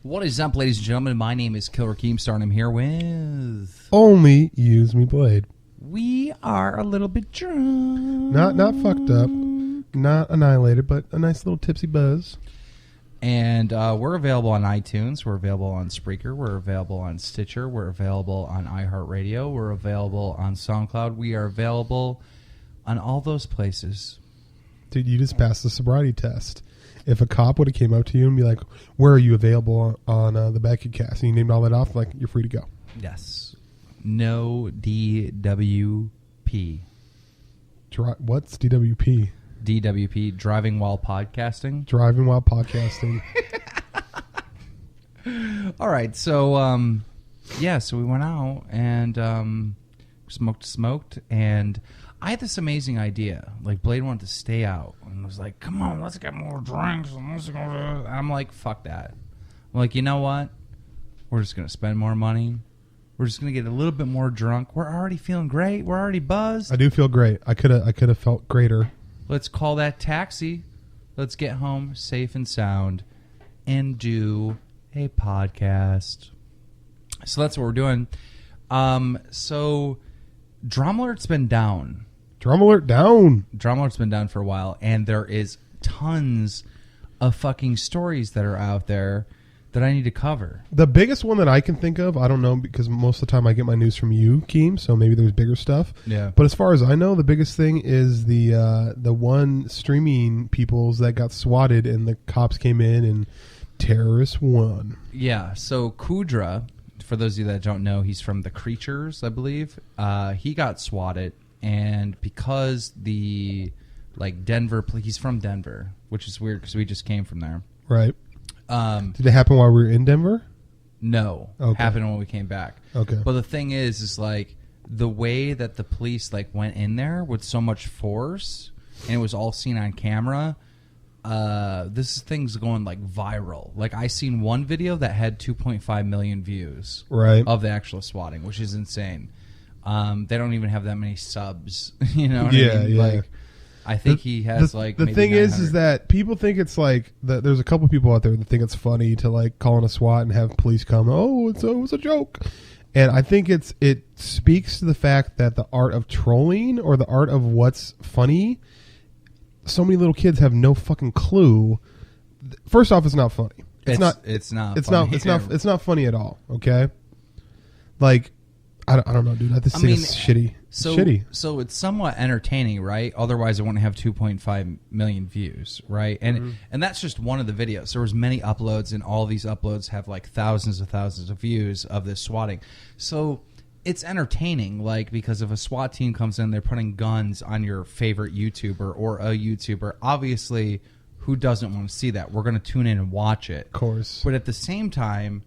What is up, ladies and gentlemen? My name is KillerKeemstar, and I'm here with... OnlyusemeBlade. We are a little bit drunk. Not fucked up. Not annihilated, but a nice little tipsy buzz. And we're available on iTunes. We're available on Spreaker. We're available on Stitcher. We're available on iHeartRadio. We're available on SoundCloud. We are available on all those places. Dude, you just passed the sobriety test. If a cop would have came up to you and be like, where are you available on the BadKidCast? And you named all that off, like, you're free to go. Yes. No DWP. What's DWP? DWP, driving while podcasting. Driving while podcasting. All right, so so we went out and smoked, and I had this amazing idea. Like, Blade wanted to stay out and was like, "Come on, let's get more drinks." And I'm like, "Fuck that!" I'm like, you know what? We're just gonna spend more money. We're just gonna get a little bit more drunk. We're already feeling great. We're already buzzed. I do feel great. I could have felt greater. Let's call that taxi. Let's get home safe and sound and do a podcast. So that's what we're doing. So DramaAlert's been down. DramaAlert down. DramaAlert's been down for a while, and there is tons of fucking stories that are out there that I need to cover. The biggest one that I can think of, I don't know, because most of the time I get my news from you, Keem, so maybe there's bigger stuff. Yeah. But as far as I know, the biggest thing is the one streaming peoples that got swatted and the cops came in and terrorists won. Yeah, so Kudra, for those of you that don't know, he's from The Creatures, I believe. He got swatted, and because Denver, he's from Denver, which is weird because we just came from there. Right. Did it happen while we were in Denver? No. Okay. Happened when we came back. Okay. But the thing is like the way that the police went in there with so much force, and it was all seen on camera. This thing's going viral. Like, I seen one video that had 2.5 million views. Right. Of the actual swatting, which is insane. They don't even have that many subs. You know what I mean? Yeah. I think he has the thing is that people think it's there's a couple people out there that think it's funny to call in a SWAT and have police come. Oh, it was a joke, and I think it speaks to the fact that the art of trolling or the art of what's funny. So many little kids have no fucking clue. First off, it's not funny. It's not funny at all. Okay, I don't know, dude. This thing is shitty. So it's somewhat entertaining, right? Otherwise, it wouldn't have 2.5 million views, right? And and that's just one of the videos. There was many uploads, and all these uploads have thousands of views of this swatting. So it's entertaining, because if a SWAT team comes in, they're putting guns on your favorite YouTuber or a YouTuber. Obviously, who doesn't want to see that? We're going to tune in and watch it. Of course. But at the same time,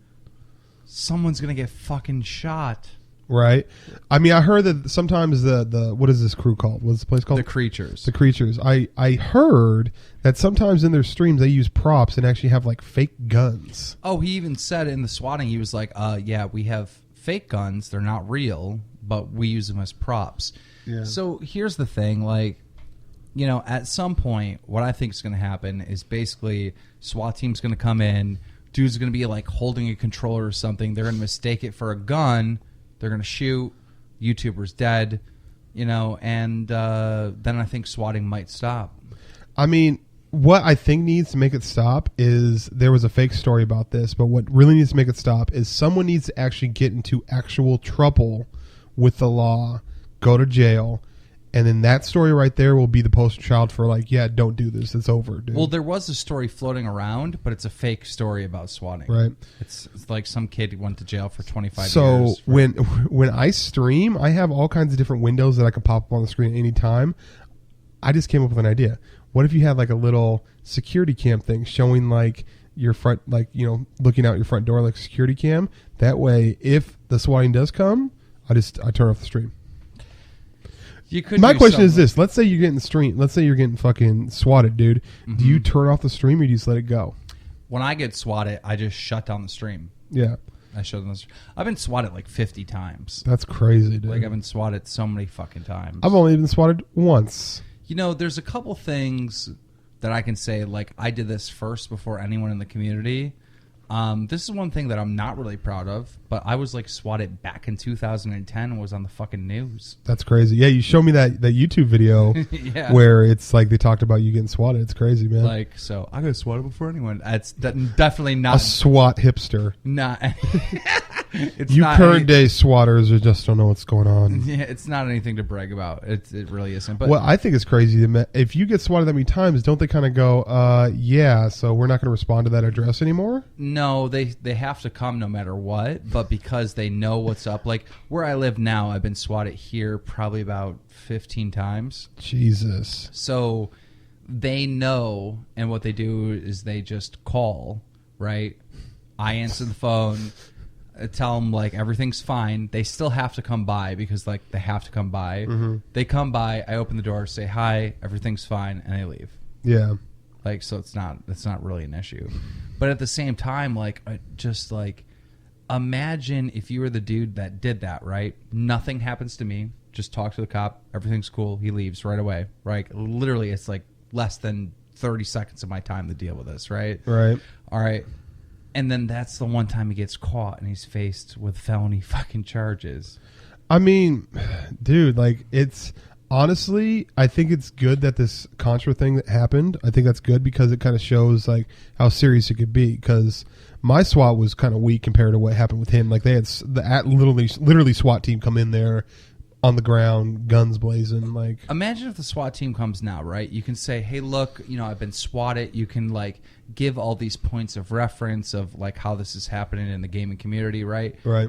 someone's going to get fucking shot. Right. I mean, I heard that sometimes the what is this crew called? What's the place called? The Creatures. The Creatures. I heard that sometimes in their streams they use props and actually have fake guns. Oh, he even said in the swatting, he was like, yeah, we have fake guns. They're not real, but we use them as props. Yeah. So here's the thing, at some point, what I think is going to happen is basically SWAT team's going to come in, dude's going to be holding a controller or something. They're going to mistake it for a gun. They're going to shoot, YouTuber's dead, and then I think swatting might stop. I mean, what I think needs to make it stop is, there was a fake story about this, but what really needs to make it stop is someone needs to actually get into actual trouble with the law, go to jail, and then that story right there will be the poster child for don't do this. It's over, dude. Well, there was a story floating around, but it's a fake story about swatting. Right. It's like some kid went to jail for 25 years. So when I stream, I have all kinds of different windows that I can pop up on the screen at any time. I just came up with an idea. What if you had a little security cam thing showing your front, looking out your front door like security cam? That way, if the swatting does come, I turn off the stream. My question is this: let's say you're getting fucking swatted, dude. Mm-hmm. Do you turn off the stream or do you just let it go? When I get swatted, I just shut down the stream. Yeah. I showed them. I've been swatted 50 times. That's crazy, dude. I've been swatted so many fucking times. I've only been swatted once. There's a couple things that I can say, I did this first before anyone in the community. This is one thing that I'm not really proud of, but I was like swatted back in 2010 and was on the fucking news. That's crazy. Yeah, you showed me that YouTube video yeah. where it's like they talked about you getting swatted. It's crazy, man. Like, so I got swatted before anyone. That's definitely not a SWAT hipster. Not. It's you not current day swatters who just don't know what's going on. Yeah, it's not anything to brag about. It really isn't. But what I think is crazy, if you get swatted that many times, don't they kind of go, yeah, so we're not going to respond to that address anymore? No, they have to come no matter what. But because they know what's up, like where I live now, I've been swatted here probably about 15 times. Jesus. So they know, and what they do is they just call, right? I answer the phone. Tell them like everything's fine. They still have to come by because like they have to come by. Mm-hmm. They come by. I open the door, say hi, everything's fine, and they leave. Yeah, like so it's not really an issue. But at the same time, like just like imagine if you were the dude that did that, right? Nothing happens to me. Just talk to the cop. Everything's cool. He leaves right away. Right? Literally, it's like less than 30 seconds of my time to deal with this. Right? Right. All right. And then that's the one time he gets caught and he's faced with felony fucking charges. I mean, dude, like it's honestly, I think it's good that this Contra thing that happened. I think that's good because it kind of shows like how serious it could be. Because my SWAT was kind of weak compared to what happened with him. Like they had literally SWAT team come in there on the ground, guns blazing. Like, imagine if the SWAT team comes now, right? You can say, hey, look, I've been swatted. You can like give all these points of reference of like how this is happening in the gaming community, right? Right.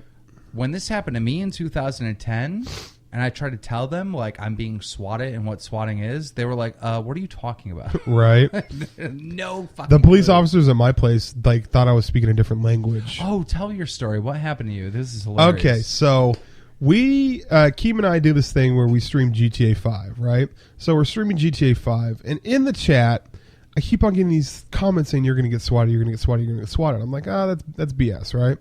When this happened to me in 2010 and I tried to tell them like I'm being swatted and what swatting is, they were like, what are you talking about? Right. No fucking The police clue. officers at my place like thought I was speaking a different language. Oh, tell your story. What happened to you? This is hilarious. Okay, so we, Keem and I do this thing where we stream GTA 5, right? So we're streaming GTA 5, and in the chat, I keep on getting these comments saying, you're going to get swatted, you're going to get swatted, you're going to get swatted. I'm like, that's BS, right?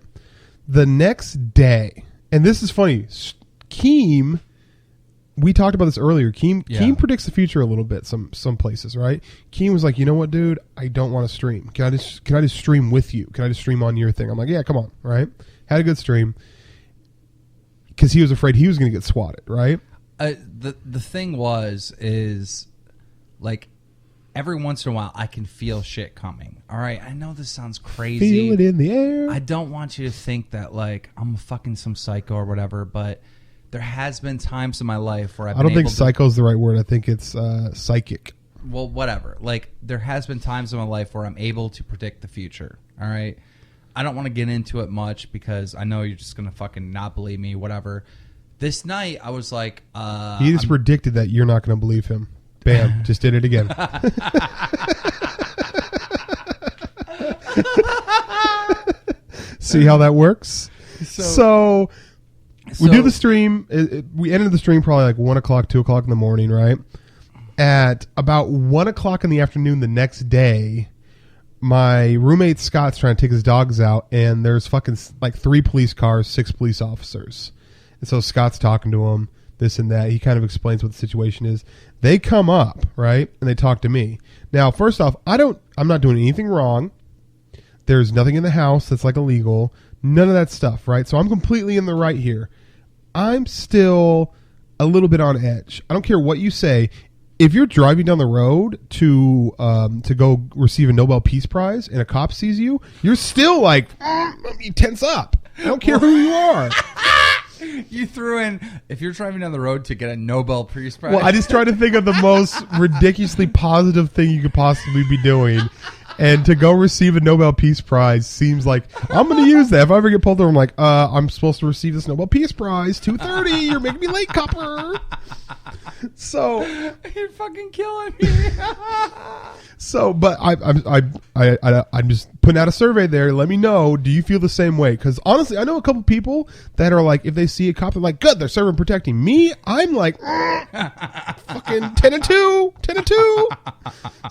The next day, and this is funny, Keem, we talked about this earlier, Keem predicts the future a little bit, some places, right? Keem was like, you know what, dude? I don't want to stream. Can I just stream with you? Can I just stream on your thing? I'm like, yeah, come on, right? Had a good stream. Because he was afraid he was going to get swatted, right? The thing is like every once in a while I can feel shit coming. All right, I know this sounds crazy. Feel it in the air. I don't want you to think that like I'm fucking some psycho or whatever, but there has been times in my life where I don't think psycho is the right word. I think it's psychic. Well, whatever. Like there has been times in my life where I'm able to predict the future. All right. I don't want to get into it much because I know you're just going to fucking not believe me, whatever. This night, I was like... he just predicted that you're not going to believe him. Bam. Just did it again. See how that works? So we do the stream. We ended the stream probably like 1 o'clock, 2 o'clock in the morning, right? At about 1 o'clock in the afternoon the next day... my roommate Scott's trying to take his dogs out, and there's fucking like 3 police cars, 6 police officers. And so Scott's talking to him, this and that. He kind of explains what the situation is. They come up, right, and they talk to me. Now, first off, I'm not doing anything wrong. There's nothing in the house that's like illegal. None of that stuff, right? So I'm completely in the right here. I'm still a little bit on edge. I don't care what you say. If you're driving down the road to go receive a Nobel Peace Prize and a cop sees you, you're still like, you tense up. I don't care who you are. You threw in, if you're driving down the road to get a Nobel Peace Prize. Well, I just tried to think of the most ridiculously positive thing you could possibly be doing. And to go receive a Nobel Peace Prize seems like I'm going to use that. If I ever get pulled over, I'm like, I'm supposed to receive this Nobel Peace Prize. 2:30. You're making me late, copper. So you're fucking killing me. So, but I'm just putting out a survey there. Let me know. Do you feel the same way? Because honestly, I know a couple people that are like, if they see a cop, they're like, good, they're serving and protecting. Me, I'm like, fucking 10 and 2.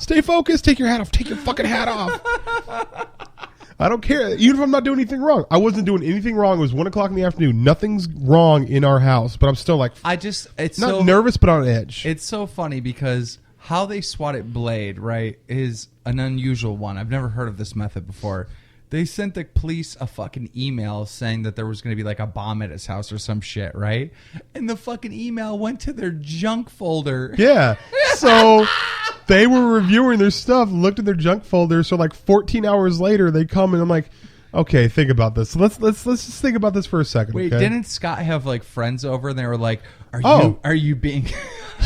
Stay focused. Take your hat off. Take your fucking hat off. I don't care. Even if I'm not doing anything wrong. I wasn't doing anything wrong. It was 1 o'clock in the afternoon. Nothing's wrong in our house, but I'm still like, it's not nervous, but on edge. It's so funny because how they swat at Blade, right, is an unusual one. I've never heard of this method before. They sent the police a fucking email saying that there was going to be like a bomb at his house or some shit, right? And the fucking email went to their junk folder. Yeah. So they were reviewing their stuff, looked at their junk folder. So like 14 hours later, they come and I'm like, okay, think about this. So let's just think about this for a second. Wait, okay? didn't Scott have like friends over and they were like, are you being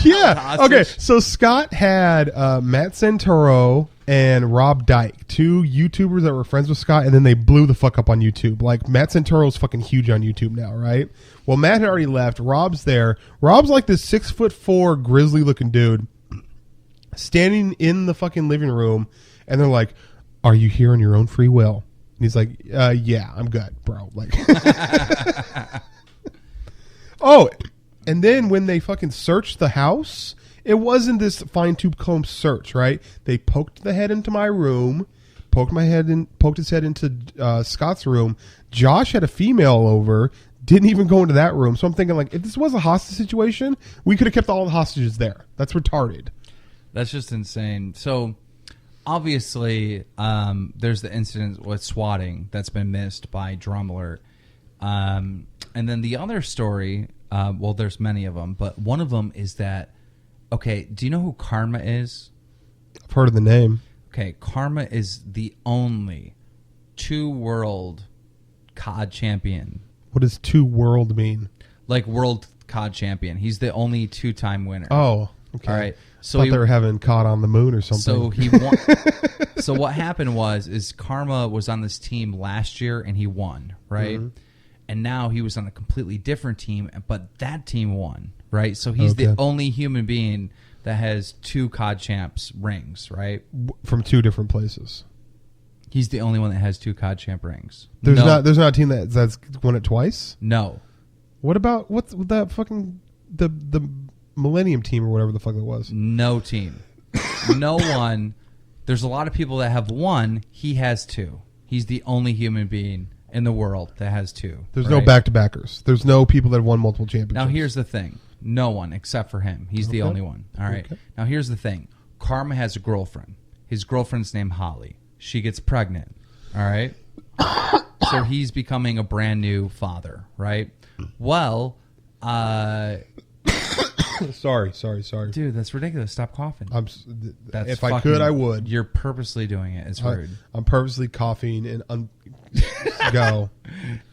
yeah. Okay. So Scott had Matt Santoro and Rob Dyke, two YouTubers that were friends with Scott, and then they blew the fuck up on YouTube. Like, Matt Santoro's fucking huge on YouTube now, right? Well, Matt had already left. Rob's there. Rob's like this 6'4" grizzly looking dude standing in the fucking living room, and they're like, "Are you here on your own free will?" And he's like, "Yeah, I'm good, bro." Like, oh, and then when they fucking searched the house, it wasn't this fine-tooth comb search, right? They poked the head into my room, poked his head into Scott's room. Josh had a female over, didn't even go into that room. So I'm thinking, like, if this was a hostage situation, we could have kept all the hostages there. That's retarded. That's just insane. So obviously, there's the incident with swatting that's been missed by DramaAlert. And then the other story, well, there's many of them, but one of them is that, okay, do you know who Karma is? I've heard of the name. Okay, Karma is the only two-world COD champion. What does two world mean? Like world COD champion. He's the only two-time winner. Oh, okay. All right. So they were having COD on the moon or something. So he won. So what happened is Karma was on this team last year and he won, right? Mm-hmm. And now he was on a completely different team, but that team won, right? So he's the only human being that has two COD champs rings, right? From two different places. He's the only one that has two COD champ rings. There's not a team that's won it twice? No. What about what's that fucking the Millennium team or whatever the fuck it was? No team. No one. There's a lot of people that have one. He has two. He's the only human being in the world that has two. There's no back-to-backers. There's no people that have won multiple championships. Now here's the thing. No one except for him. He's the only one. All right. Okay. Now here's the thing. Karma has a girlfriend. His girlfriend's named Holly. She gets pregnant. All right. So he's becoming a brand new father, right? Well, Sorry. Dude, that's ridiculous. Stop coughing. If I could, I would. You're purposely doing it. It's rude. I'm purposely coughing and go.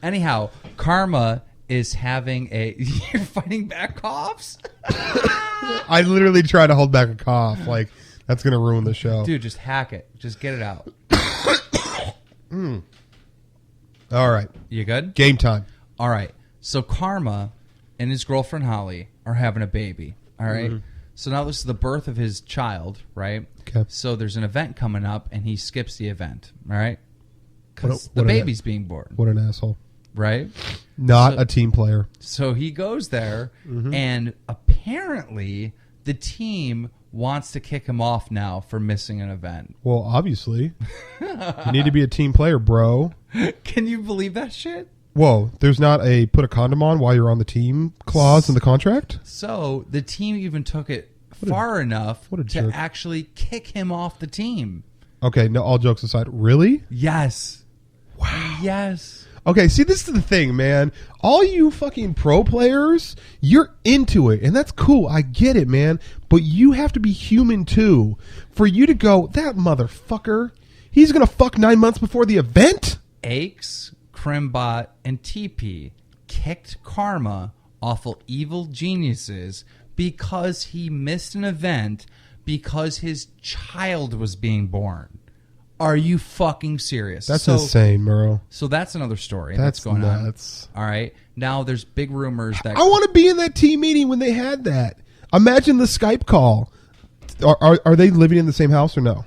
Anyhow, Karma is having you're fighting back coughs? I literally try to hold back a cough. Like, that's going to ruin the show. Dude, just hack it. Just get it out. All right. You good? Game time. All right. So Karma and his girlfriend Holly are having a baby. All right. Mm-hmm. So now this is the birth of his child, right? Okay. So there's an event coming up, and he skips the event. All right. Because the baby's being born. What an asshole. Right? Not a team player. So he goes there, and apparently the team wants to kick him off now for missing an event. Well, obviously. You need to be a team player, bro. Can you believe that shit? Whoa, there's not a put a condom on while you're on the team clause in the contract? So the team even took it far enough to actually kick him off the team. Okay, no, all jokes aside. Really? Yes. Wow. Yes. Okay, see, this is the thing, man. All you fucking pro players, you're into it, and that's cool. I get it, man. But you have to be human, too. For you to go, that motherfucker, he's going to fuck 9 months before the event? Aches, Crimbot, and TP kicked Karma off of Evil Geniuses because he missed an event because his child was being born. Are you fucking serious? That's insane, Merle. So that's another story that's going nuts. on. All right. Now there's big rumors that... I want to be in that team meeting when they had that. Imagine the Skype call. Are they living in the same house or no?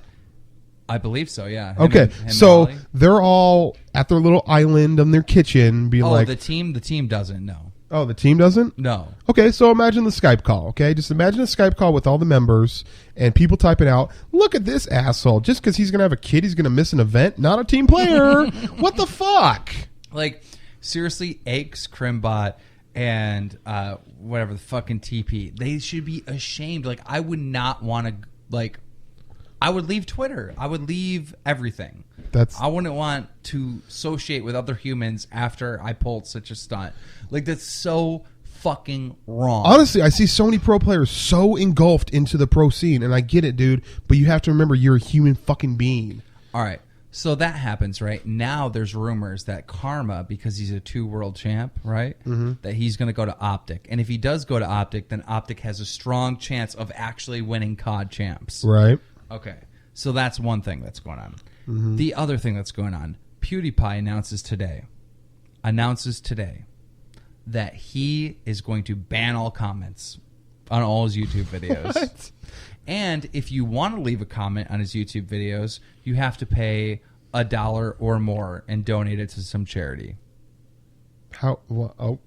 I believe so, yeah. Okay, so they're all at their little island in their kitchen being like... the team doesn't, no. Oh, the team doesn't? No. Okay, so imagine the Skype call, okay? Just imagine a Skype call with all the members and people typing out, look at this asshole. Just because he's going to have a kid, he's going to miss an event? Not a team player. What the fuck? Like, seriously, Aches, Crimbot, and whatever the fucking TP, they should be ashamed. Like, I would not want to, like... I would leave Twitter. I would leave everything. I wouldn't want to associate with other humans after I pulled such a stunt. Like, that's so fucking wrong. Honestly, I see so many pro players so engulfed into the pro scene, and I get it, dude, but you have to remember you're a human fucking being. All right. So that happens, right? Now there's rumors that Karma, because he's a 2 world champ, right? Mm-hmm. That he's going to go to Optic. And if he does go to Optic, then Optic has a strong chance of actually winning COD champs. Right. Okay. So that's one thing that's going on. Mm-hmm. The other thing that's going on, PewDiePie announces today that he is going to ban all comments on all his YouTube videos. What? And if you want to leave a comment on his YouTube videos, you have to pay $1 or more and donate it to some charity. How? What? Oh.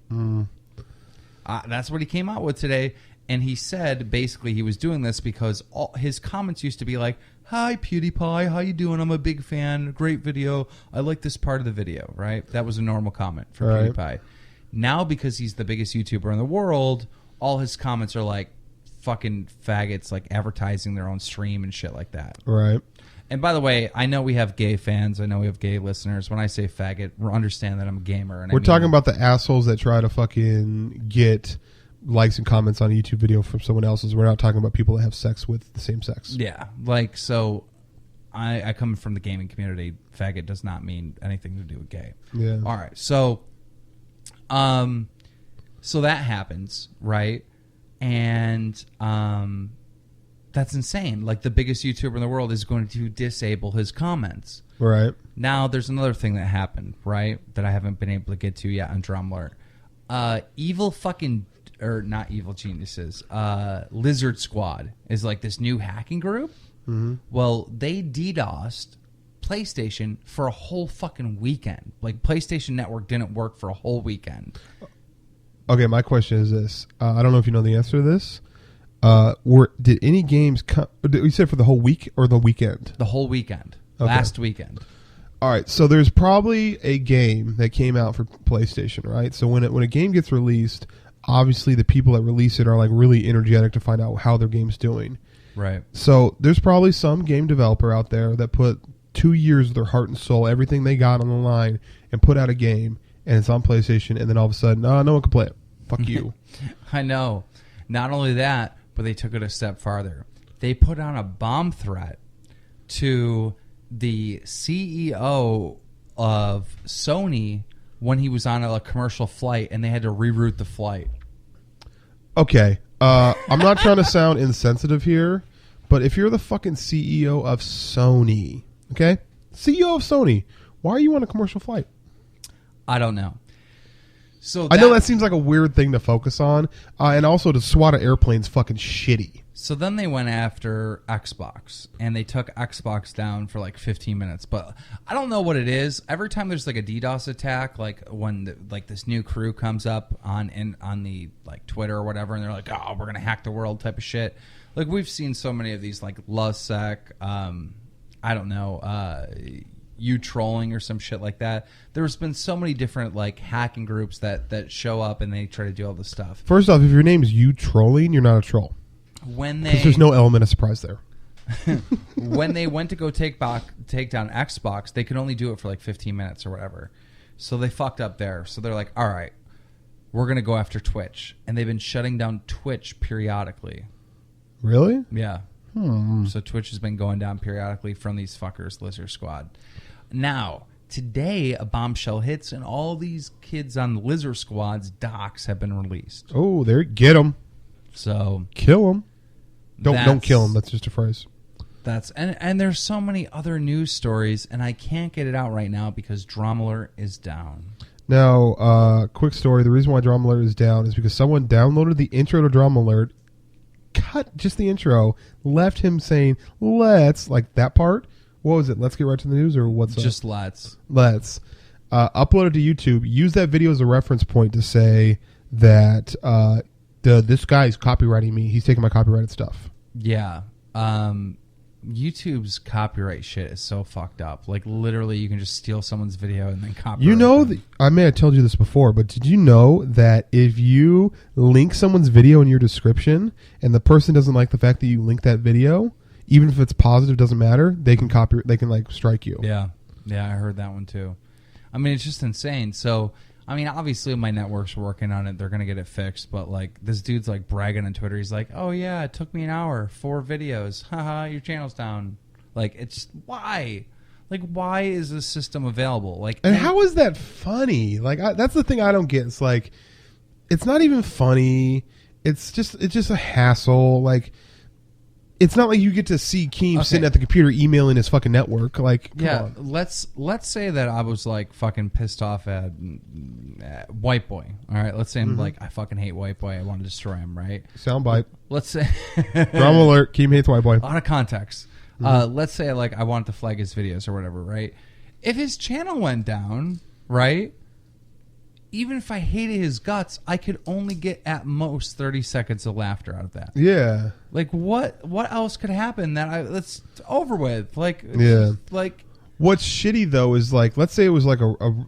That's what he came out with today. And he said basically he was doing this because all his comments used to be like, "Hi, PewDiePie, how you doing? I'm a big fan. Great video. I like this part of the video," right? That was a normal comment for PewDiePie. Now, because he's the biggest YouTuber in the world, all his comments are like fucking faggots, like advertising their own stream and shit like that. Right. And by the way, I know we have gay fans. I know we have gay listeners. When I say faggot, understand that I'm a gamer. And we're talking about the assholes that try to fucking get likes and comments on a YouTube video from someone else's. We're not talking about people that have sex with the same sex. Yeah. Like, so I come from the gaming community. Faggot does not mean anything to do with gay. Yeah. All right. So that happens, right? And that's insane. Like, the biggest YouTuber in the world is going to disable his comments. Right. Now, there's another thing that happened, right, that I haven't been able to get to yet on DramaAlert. Not evil geniuses. Lizard Squad is like this new hacking group. Mm-hmm. Well, they DDoSed PlayStation for a whole fucking weekend. Like, PlayStation Network didn't work for a whole weekend. Okay, my question is this. I don't know if you know the answer to this. Did any games come... You said for the whole week or the weekend? The whole weekend. Okay. Last weekend. All right, so there's probably a game that came out for PlayStation, right? So when a game gets released, obviously the people that release it are like really energetic to find out how their game's doing. Right. So there's probably some game developer out there that put 2 years of their heart and soul, everything they got on the line, and put out a game, and it's on PlayStation, and then all of a sudden, no one can play it. Fuck you. I know. Not only that, but they took it a step farther. They put on a bomb threat to the CEO of Sony when he was on a commercial flight, and they had to reroute the flight. Okay. I'm not trying to sound insensitive here, but if you're the fucking CEO of Sony, okay? CEO of Sony, why are you on a commercial flight? I don't know. So I know that seems like a weird thing to focus on, and also to swat an airplane's fucking shitty. So then they went after Xbox, and they took Xbox down for like 15 minutes. But I don't know what it is. Every time there's like a DDoS attack, like when this new crew comes up on the like Twitter or whatever, and they're like, "Oh, we're gonna hack the world" type of shit. Like, we've seen so many of these, like LoveSec, I don't know, you trolling or some shit like that. There's been so many different like hacking groups that show up and they try to do all this stuff. First off, if your name is you trolling, you're not a troll. Because there's no element of surprise there. When they went to go take down Xbox, they could only do it for like 15 minutes or whatever. So they fucked up there. So they're like, all right, we're going to go after Twitch. And they've been shutting down Twitch periodically. Really? Yeah. So Twitch has been going down periodically from these fuckers, Lizard Squad. Now, today a bombshell hits, and all these kids on the Lizard Squad's docs have been released. Oh, get them. So kill them. Don't kill them. That's just a phrase. And there's so many other news stories, and I can't get it out right now because DramaAlert is down. Now, quick story. The reason why DramaAlert is down is because someone downloaded the intro to DramaAlert, cut just the intro, left him saying, let's, like that part. What was it? Let's get right to the news, or what's just up? Let's. Upload it to YouTube. Use that video as a reference point to say that this guy's copywriting me. He's taking my copyrighted stuff. Yeah. YouTube's copyright shit is so fucked up. Like, literally, you can just steal someone's video and then copyright You know, I may have told you this before, but did you know that if you link someone's video in your description and the person doesn't like the fact that you link that video, even if it's positive, doesn't matter. They can they can like strike you. Yeah. Yeah, I heard that one too. I mean, it's just insane. So, I mean, obviously my network's working on it. They're going to get it fixed. But, like, this dude's, like, bragging on Twitter. He's like, oh, yeah, it took me an hour, 4 videos. Haha, your channel's down. Like, it's, why? Like, why is this system available? Like, and how is that funny? Like, that's the thing I don't get. It's like, it's not even funny. It's just a hassle. Like, it's not like you get to see Keem sitting at the computer emailing his fucking network. Like, come on. let's say that I was like fucking pissed off at White Boy. All right, let's say I'm like, I fucking hate White Boy. I want to destroy him. Right? Soundbite. Let's say DramaAlert. Keem hates White Boy. Out of context. Let's say like I wanted to flag his videos or whatever. Right? If his channel went down, right? Even if I hated his guts, I could only get at most 30 seconds of laughter out of that. Yeah. Like what else could happen that's over with? Like like what's shitty though is like let's say it was like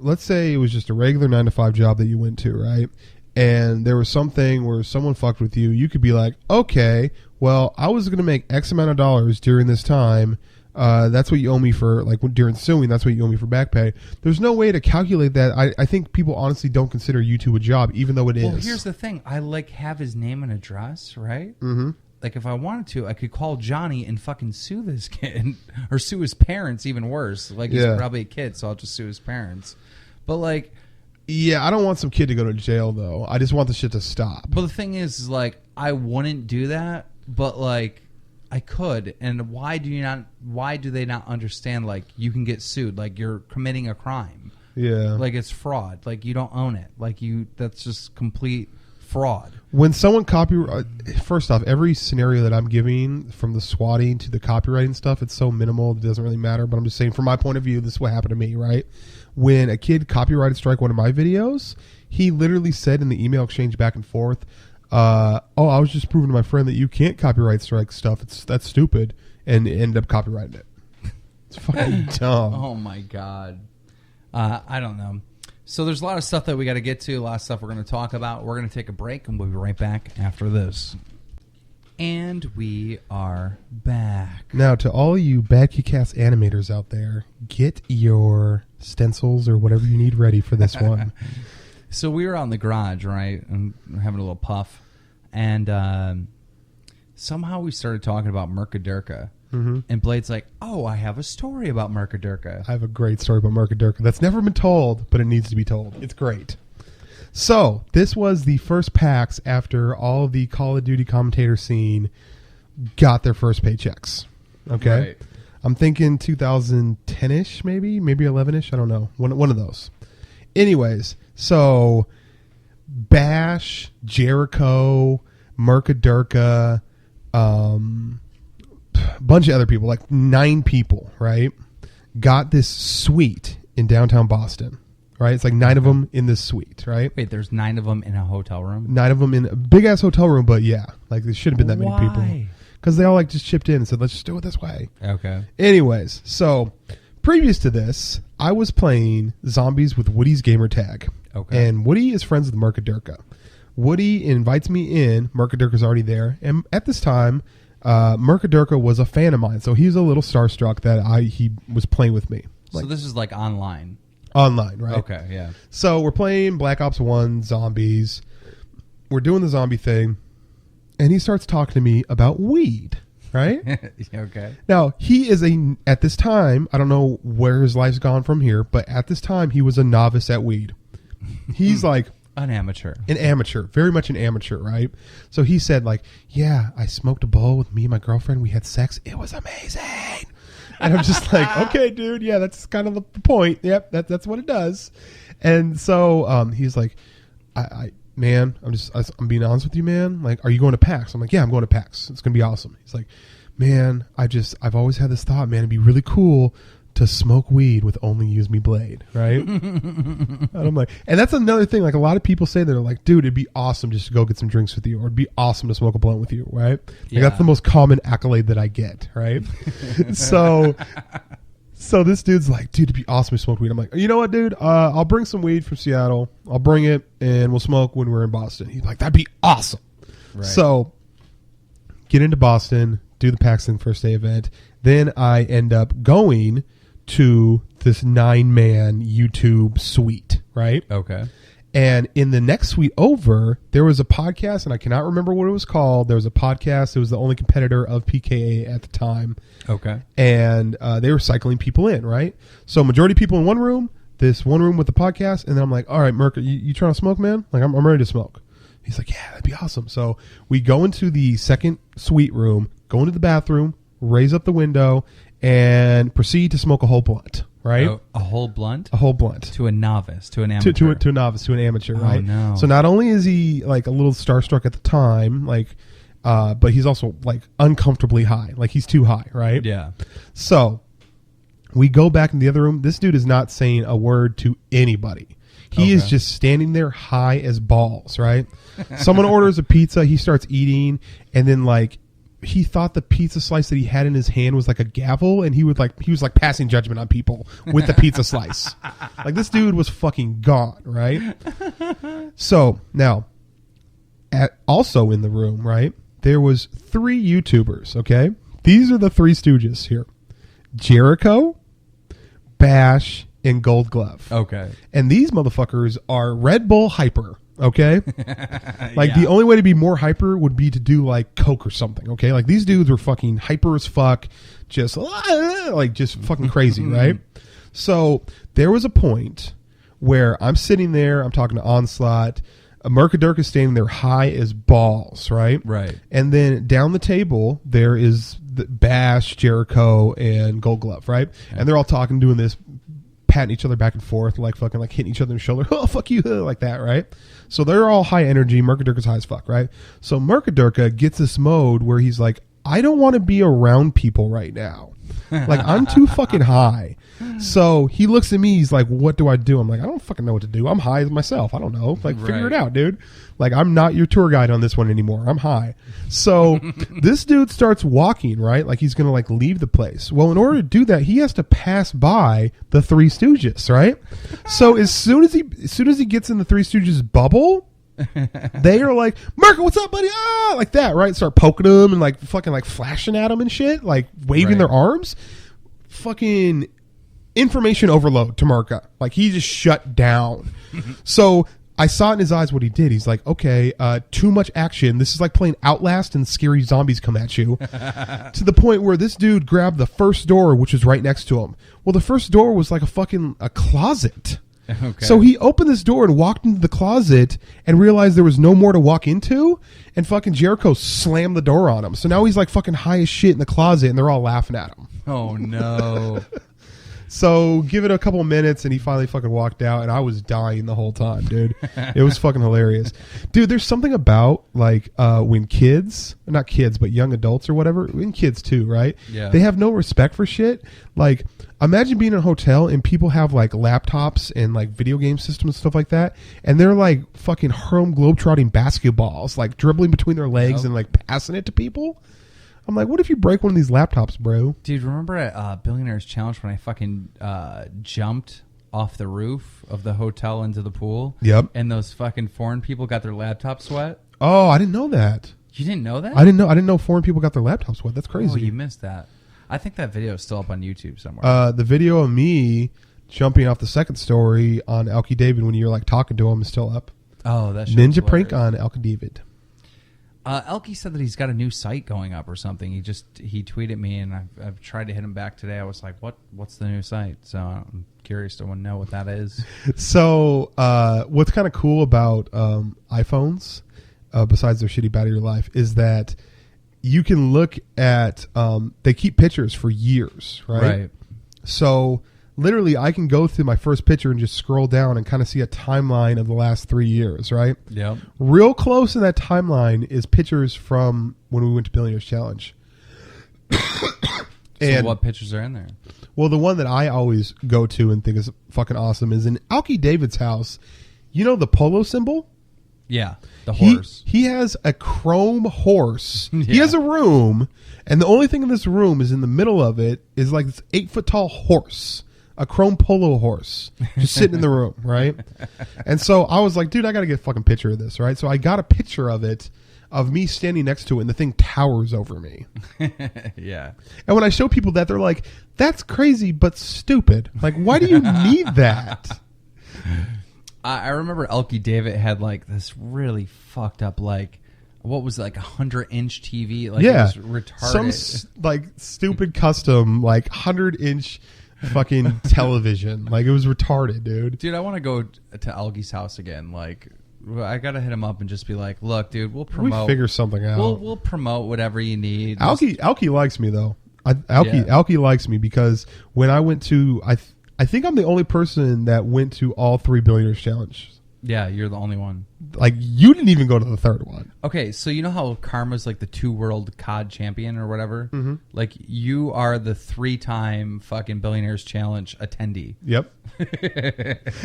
let's say it was just a regular 9-to-5 job that you went to, right? And there was something where someone fucked with you, you could be like, "Okay, well, I was going to make X amount of dollars during this time. That's what you owe me for, like, during suing, that's what you owe me for back pay." There's no way to calculate that. I think people honestly don't consider YouTube a job, even though it is. Well, here's the thing. I, like, have his name and address, right? Mm-hmm. Like, if I wanted to, I could call Johnny and fucking sue this kid. Or sue his parents, even worse. Like, he's probably a kid, so I'll just sue his parents. But, like... Yeah, I don't want some kid to go to jail, though. I just want the shit to stop. But the thing is, like, I wouldn't do that, but, like... I could, and why do they not understand, like, you can get sued, like, you're committing a crime. Yeah. Like, it's fraud. Like, you don't own it. Like, that's just complete fraud. When someone first off, every scenario that I'm giving, from the swatting to the copywriting stuff, it's so minimal, it doesn't really matter, but I'm just saying, from my point of view, this is what happened to me, right? When a kid copyrighted strike one of my videos, he literally said in the email exchange back and forth, I was just proving to my friend that you can't copyright strike stuff. That's stupid, and end up copyrighting it. It's fucking dumb. Oh my god. I don't know. So there's a lot of stuff that we got to get to. A lot of stuff we're going to talk about. We're going to take a break, and we'll be right back after this. And we are back. Now, to all you BadKidCast animators out there, get your stencils or whatever you need ready for this one. So we were out in the garage, right, and we're having a little puff, and somehow we started talking about Mercadurka, and Blade's like, "Oh, I have a story about Mercadurka." I have a great story about Mercadurka that's never been told, but it needs to be told. It's great. So this was the first PAX after all of the Call of Duty commentator scene got their first paychecks. Okay, right. I'm thinking 2010-ish, maybe 11-ish. I don't know. One of those. Anyways. So, Bash, Jericho, Mercadurka, bunch of other people, like 9 people, right, got this suite in downtown Boston, right? It's like 9 of them in this suite, right? Wait, there's 9 of them in a hotel room? 9 of them in a big-ass hotel room, but yeah, like there shouldn't have been that many people. Because they all like just chipped in and said, let's just do it this way. Okay. Anyways, so previous to this, I was playing Zombies with Woody's gamer tag. Okay. And Woody is friends with Mercadurka. Woody invites me in. Mercadurka's already there. And at this time, Mercadurka was a fan of mine. So he was a little starstruck that he was playing with me. Like, so this is like online? Online, right? Okay, yeah. So we're playing Black Ops 1 Zombies. We're doing the zombie thing. And he starts talking to me about weed. Right? Okay. Now, he is at this time, I don't know where his life's gone from here, but at this time, he was a novice at weed. He's like... An amateur. An amateur. Very much an amateur, right? So he said, like, yeah, I smoked a bowl with me and my girlfriend. We had sex. It was amazing. And I'm just like, okay, dude, yeah, that's kind of the point. Yep, that's what it does. And so he's like, man, I'm being honest with you, man. Like, are you going to PAX? I'm like, yeah, I'm going to PAX. It's going to be awesome. He's like, man, I've always had this thought, man, it'd be really cool to smoke weed with OnlyusemeBlade, right? And I'm like, and that's another thing. Like, a lot of people say, they're like, dude, it'd be awesome just to go get some drinks with you, or it'd be awesome to smoke a blunt with you, right? Like, that's the most common accolade that I get, right? So this dude's like, dude, it'd be awesome to smoke weed. I'm like, you know what, dude? I'll bring some weed from Seattle. I'll bring it, and we'll smoke when we're in Boston. He's like, that'd be awesome. Right. So get into Boston, do the Paxton first day event. Then I end up going to this 9-man YouTube suite, right? Okay. And in the next suite over, there was a podcast, and I cannot remember what it was called. There was a podcast. It was the only competitor of PKA at the time. Okay. And they were cycling people in, right? So majority of people in one room, this one room with the podcast, and then I'm like, all right, Merc, you trying to smoke, man? Like, I'm ready to smoke. He's like, yeah, that'd be awesome. So we go into the second suite room, go into the bathroom, raise up the window, and proceed to smoke a whole blunt. Right? Oh, a whole blunt? A whole blunt. To a novice, to an amateur. To a novice, to an amateur, right? No. So not only is he like a little starstruck at the time, like, but he's also like uncomfortably high. Like he's too high, right? Yeah. So we go back in the other room. This dude is not saying a word to anybody. He is just standing there high as balls, right? Someone orders a pizza. He starts eating, and then like, he thought the pizza slice that he had in his hand was like a gavel, and he was like passing judgment on people with the pizza slice. Like this dude was fucking gone, right? So now, also in the room, right, there was 3 YouTubers. Okay, these are the 3 Stooges here: Jericho, Bash, and Gold Glove. Okay, and these motherfuckers are Red Bull hyper. Okay, like the only way to be more hyper would be to do like coke or something. Okay, like these dudes were fucking hyper as fuck, just like just fucking crazy, right? So there was a point where I'm sitting there, I'm talking to Onslaught, Mercadurk is standing there high as balls, right? Right. And then down the table there is the Bash, Jericho, and Gold Glove, right? Okay. And they're all talking, doing this, patting each other back and forth, like fucking like hitting each other in the shoulder. Oh, fuck you, like that, right? So they're all high energy. Mercadurk is high as fuck, right? So Mercadurk gets this mode where he's like, I don't want to be around people right now. Like, I'm too fucking high. So he looks at me, he's like, what do I do? I'm like, I don't fucking know what to do. I'm high myself. I don't know. Like, figure it out, dude. Like, I'm not your tour guide on this one anymore. I'm high. So this dude starts walking, right? Like, he's going to, like, leave the place. Well, in order to do that, he has to pass by the 3 Stooges, right? So as soon as he gets in the 3 Stooges bubble, they are like, Merca, what's up, buddy? Ah, like that, right? Start poking them and like fucking like flashing at them and shit, like waving their arms. Fucking information overload to Merca. Like he just shut down. So I saw it in his eyes what he did. He's like, okay, too much action. This is like playing Outlast and scary zombies come at you. To the point where this dude grabbed the first door, which was right next to him. Well, the first door was like a closet. Okay. So he opened this door and walked into the closet and realized there was no more to walk into, and fucking Jericho slammed the door on him. So now he's like fucking high as shit in the closet and they're all laughing at him. Oh no. So give it a couple minutes and he finally fucking walked out, and I was dying the whole time, dude. It was fucking hilarious. Dude, there's something about like when kids, not kids, but young adults or whatever, and kids too, right? Yeah. They have no respect for shit. Like, imagine being in a hotel and people have like laptops and like video game systems and stuff like that, and they're like fucking Harlem Globetrotting basketballs, like dribbling between their legs and like passing it to people. I'm like, what if you break one of these laptops, bro? Dude, remember at Billionaire's Challenge when I fucking jumped off the roof of the hotel into the pool? Yep. And those fucking foreign people got their laptops wet? Oh, I didn't know that. You didn't know that? I didn't know foreign people got their laptops wet. That's crazy. Oh, you missed that. I think that video is still up on YouTube somewhere. The video of me jumping off the second story on Alky David when you're like talking to him is still up. Oh, that's Ninja prank on Alky David. Elkie said that he's got a new site going up or something. He tweeted me, and I've tried to hit him back today. I was like, what's the new site? So I'm curious to know what that is. So what's kind of cool about iPhones, besides their shitty battery life, is that you can look at they keep pictures for years, right? So literally I can go through my first picture and just scroll down and kind of see a timeline of the last 3 years, right? Yeah. Real close in that timeline is pictures from when we went to Billionaire's Challenge. So what pictures are in there? Well, the one that I always go to and think is fucking awesome is in Alky David's house. You know the polo symbol? Yeah, the horse. He has a chrome horse. Yeah. He has a room, and the only thing in this room is in the middle of it is like this 8-foot tall horse. A chrome polo horse just sitting in the room, right? And so I was like, dude, I got to get a fucking picture of this, right? So I got a picture of it of me standing next to it, and the thing towers over me. Yeah. And when I show people that, they're like, "That's crazy, but stupid. Like, why do you need that?" I remember Elkie David had like this really fucked up like. What was it, like 100-inch TV? Like, yeah, it was retarded. Some like stupid custom like 100-inch fucking television. Like, it was retarded, dude. Dude, I want to go to Elgie's house again. Like, I gotta hit him up and just be like, "Look, dude, we'll promote. We figure something out. We'll promote whatever you need." Elkie likes me though. Elkie likes me because when I went to, I think I'm the only person that went to all 3 Billionaires Challenge. Yeah, you're the only one. Like, you didn't even go to the third one. Okay, so you know how Karma's like the 2-world COD champion or whatever? Mm-hmm. Like, you are the 3-time fucking Billionaires Challenge attendee. Yep.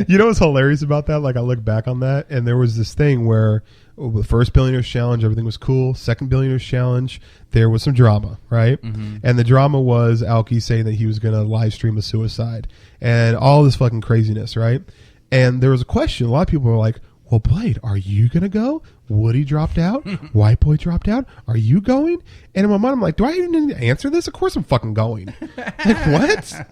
You know what's hilarious about that? Like, I look back on that, and there was this thing where the first Billionaires Challenge, everything was cool. Second Billionaires Challenge, there was some drama, right? Mm-hmm. And the drama was Alki saying that he was going to live stream a suicide and all this fucking craziness, right? And there was a question. A lot of people were like, "Well, Blade, are you going to go? Woody dropped out. White Boy dropped out. Are you going?" And in my mind, I'm like, do I even need to answer this? Of course I'm fucking going. Like, what?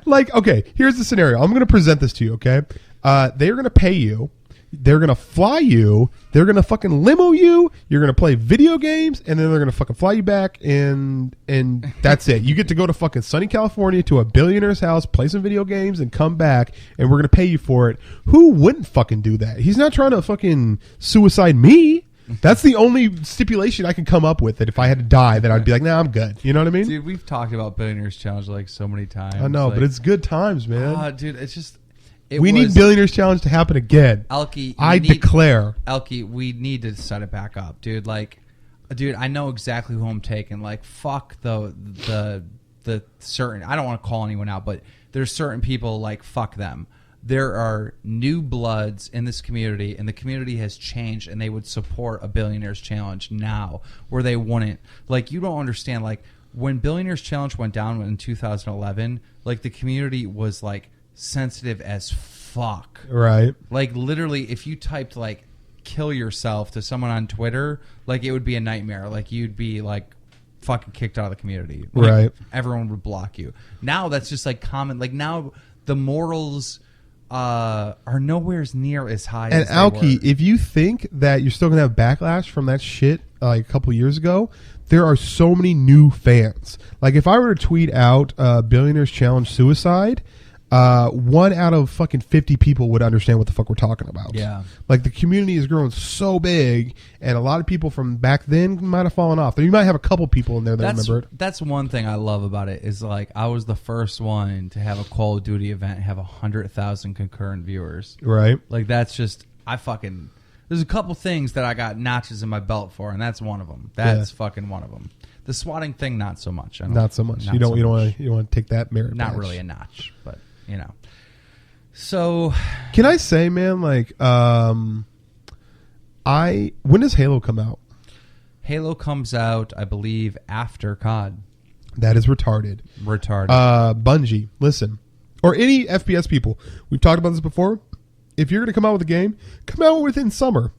Like, okay, here's the scenario. I'm going to present this to you, okay? They're going to pay you. They're going to fly you. They're going to fucking limo you. You're going to play video games, and then they're going to fucking fly you back, and that's it. You get to go to fucking sunny California to a billionaire's house, play some video games, and come back, and we're going to pay you for it. Who wouldn't fucking do that? He's not trying to fucking suicide me. That's the only stipulation I can come up with, that if I had to die, that I'd be like, nah, I'm good. You know what I mean? Dude, we've talked about Billionaires Challenge like so many times. I know, like, but it's good times, man. Dude, it's just... We need Billionaires Challenge to happen again. Elkie, I declare. Elkie, we need to set it back up, dude. Like, dude, I know exactly who I'm taking. Like, fuck the certain... I don't want to call anyone out, but there's certain people, like, fuck them. There are new bloods in this community, and the community has changed, and they would support a Billionaires Challenge now, where they wouldn't. Like, you don't understand. Like, when Billionaires Challenge went down in 2011, like, the community was, like, sensitive as fuck. Right. Like, literally, if you typed, like, kill yourself to someone on Twitter, like, it would be a nightmare. Like, you'd be, like, fucking kicked out of the community. Like, right. Everyone would block you. Now, that's just, like, common. Like, now, the morals are nowhere near as high as they Alki, were. if you think that you're still going to have backlash from that shit like a couple years ago, there are so many new fans. Like, if I were to tweet out Billionaires Challenge suicide... 1 out of fucking 50 people would understand what the fuck we're talking about. Yeah. Like, the community is growing so big, and a lot of people from back then might have fallen off. You might have a couple people in there that remember it. That's one thing I love about it is, like, I was the first one to have a Call of Duty event have 100,000 concurrent viewers. Right. Like, that's just, there's a couple things that I got notches in my belt for, and that's one of them. That's fucking one of them. The swatting thing, not so much. Not so much. You don't want to take that merit. Not badge. really a notch, but you know. So, can I say, man, like, when does Halo come out? Halo comes out, I believe, after COD. That is retarded. Bungie, listen, or any FPS people. We've talked about this before. If you're going to come out with a game, come out within summer.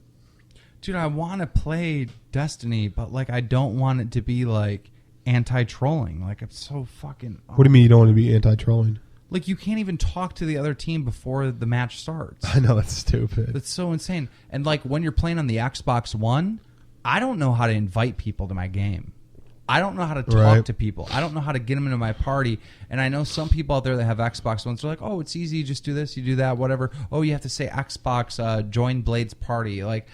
Dude, I want to play Destiny, but, like, I don't want it to be, like, anti-trolling. Like, it's so fucking... What do you mean you don't want to be anti-trolling? Like, you can't even talk to the other team before the match starts. I know, that's stupid. That's so insane. And, like, when you're playing on the Xbox One, I don't know how to invite people to my game. I don't know how to talk to people. I don't know how to get them into my party. And I know some people out there that have Xbox Ones are like, oh, it's easy. Just do this, you do that, whatever. Oh, you have to say Xbox, join Blade's party. Like...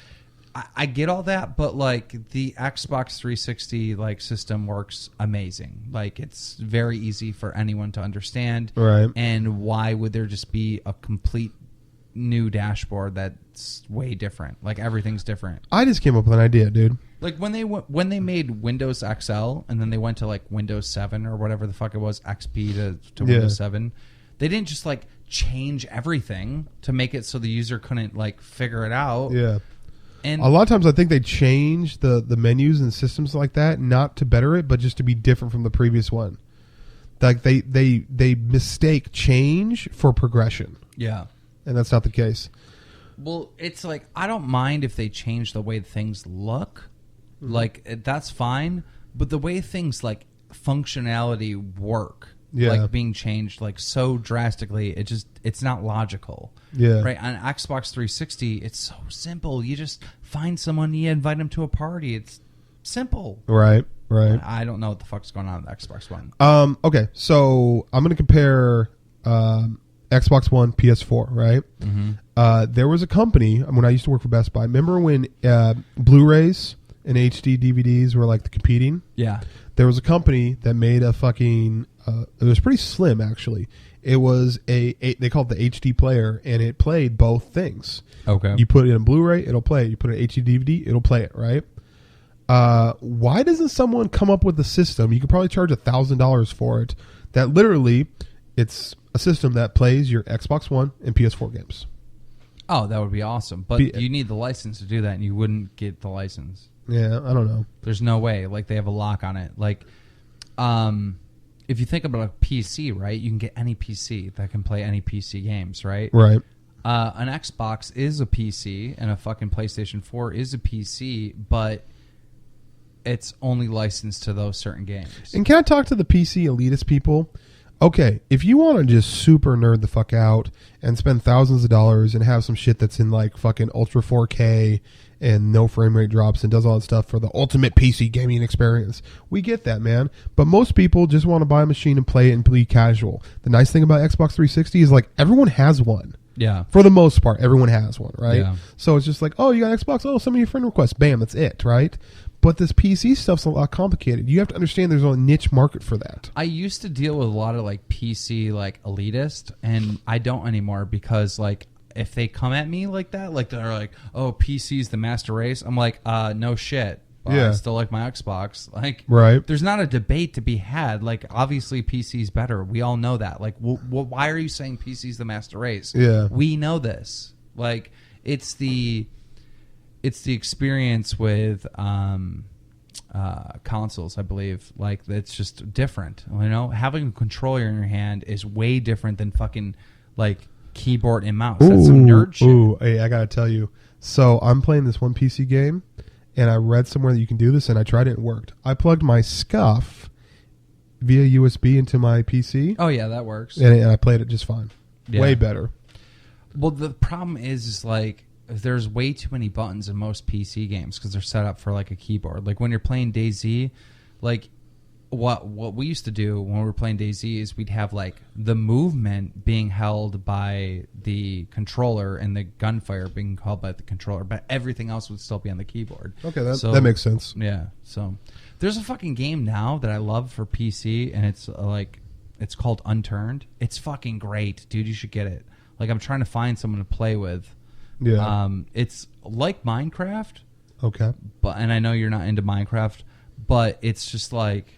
I get all that, but, like, the Xbox 360 like system works amazing. Like, it's very easy for anyone to understand. Right. And why would there just be a complete new dashboard that's way different? Like, everything's different. I just came up with an idea, dude. Like, when they made Windows XL and then they went to, like, Windows 7 or whatever the fuck it was, XP to Windows 7, they didn't just, like, change everything to make it so the user couldn't, like, figure it out. Yeah. And a lot of times I think they change the menus and systems like that, not to better it, but just to be different from the previous one. Like, they mistake change for progression. Yeah. And that's not the case. Well, it's like, I don't mind if they change the way things look. Like, that's fine. But the way things like functionality work, Yeah. like being changed like so drastically, it's not logical. Yeah. Right. On Xbox 360, it's so simple. You just find someone, you invite them to a party. It's simple. Right. Right. I don't know what the fuck's going on with Xbox One. Okay, so I'm going to compare Xbox One, PS4, right? Mm-hmm. There was a company when I used to work for Best Buy. Remember when Blu-rays and HD DVDs were like the competing? Yeah. There was a company that made a fucking. It was pretty slim, actually. It was they called it the HD player, and it played both things. Okay. You put it in a Blu-ray, it'll play it. You put it in HD DVD, it'll play it, right? Why doesn't someone come up with a system? You could probably charge $1,000 for it. That literally, it's a system that plays your Xbox One and PS4 games. Oh, that would be awesome. But you need the license to do that, and you wouldn't get the license. Yeah, I don't know. There's no way. Like, they have a lock on it. Like, if you think about a PC, right, you can get any PC that can play any PC games, right? Right. An Xbox is a PC, and a fucking PlayStation 4 is a PC, but it's only licensed to those certain games. And can I talk to the PC elitist people? Okay, if you want to just super nerd the fuck out and spend thousands of dollars and have some shit that's in like fucking ultra 4K and no frame rate drops and does all that stuff for the ultimate PC gaming experience, we get that, man. But most people just want to buy a machine and play it and be casual. The nice thing about Xbox 360 is like everyone has one. Yeah. For the most part, everyone has one, right? Yeah. So it's just like, oh, you got Xbox? Oh, send me your friend request. Bam, that's it, right? But this PC stuff's a lot complicated. You have to understand there's a niche market for that. I used to deal with a lot of like PC like elitist, and I don't anymore because like if they come at me like that, like they're like, "Oh, PC's the master race," I'm like, "No shit." I still like my Xbox. Like, right? There's not a debate to be had. Like, obviously, PC's better. We all know that. Like, why are you saying PC's the master race? Yeah, we know this. Like, it's the experience with consoles, I believe. Like, it's just different. You know, having a controller in your hand is way different than fucking like keyboard and mouse. That's some nerd shit. Ooh, hey, I gotta tell you. So I'm playing this one PC game, and I read somewhere that you can do this, and I tried it. It worked. I plugged my SCUF via USB into my PC. Oh yeah, that works. And I played it just fine. Yeah. Way better. Well, the problem is like there's way too many buttons in most PC games because they're set up for like a keyboard. Like when you're playing DayZ, like what we used to do when we were playing DayZ is we'd have like the movement being held by the controller and the gunfire being held by the controller, but everything else would still be on the keyboard. Okay, that makes sense. Yeah. So there's a fucking game now that I love for PC, and it's it's called Unturned. It's fucking great, dude. You should get it. Like, I'm trying to find someone to play with. Yeah. It's like Minecraft. Okay. And I know you're not into Minecraft, but it's just like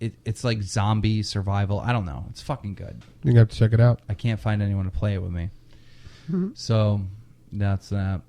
it's like zombie survival. I don't know. It's fucking good. You're gonna have to check it out. I can't find anyone to play it with me. Mm-hmm. So that's that.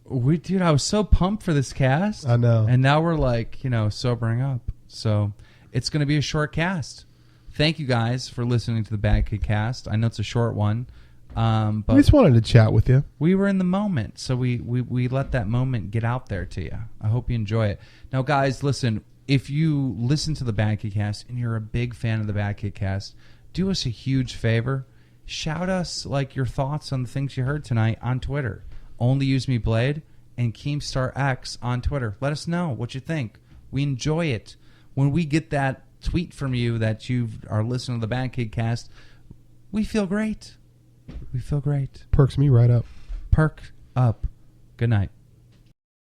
Dude, I was so pumped for this cast. I know. And now we're like, sobering up. So it's going to be a short cast. Thank you guys for listening to the BadKidCast. I know it's a short one. But we just wanted to chat with you. We were in the moment, so we let that moment get out there to you. I hope you enjoy it. Now, guys, listen, if you listen to the BadKidCast and you're a big fan of the BadKidCast, do us a huge favor. Shout us like your thoughts on the things you heard tonight on Twitter. OnlyusemeBlade and Keemstar X on Twitter. Let us know what you think. We enjoy it. When we get that tweet from you that you are listening to the BadKidCast, we feel great. We feel great. Perks me right up. Perk up. Good night.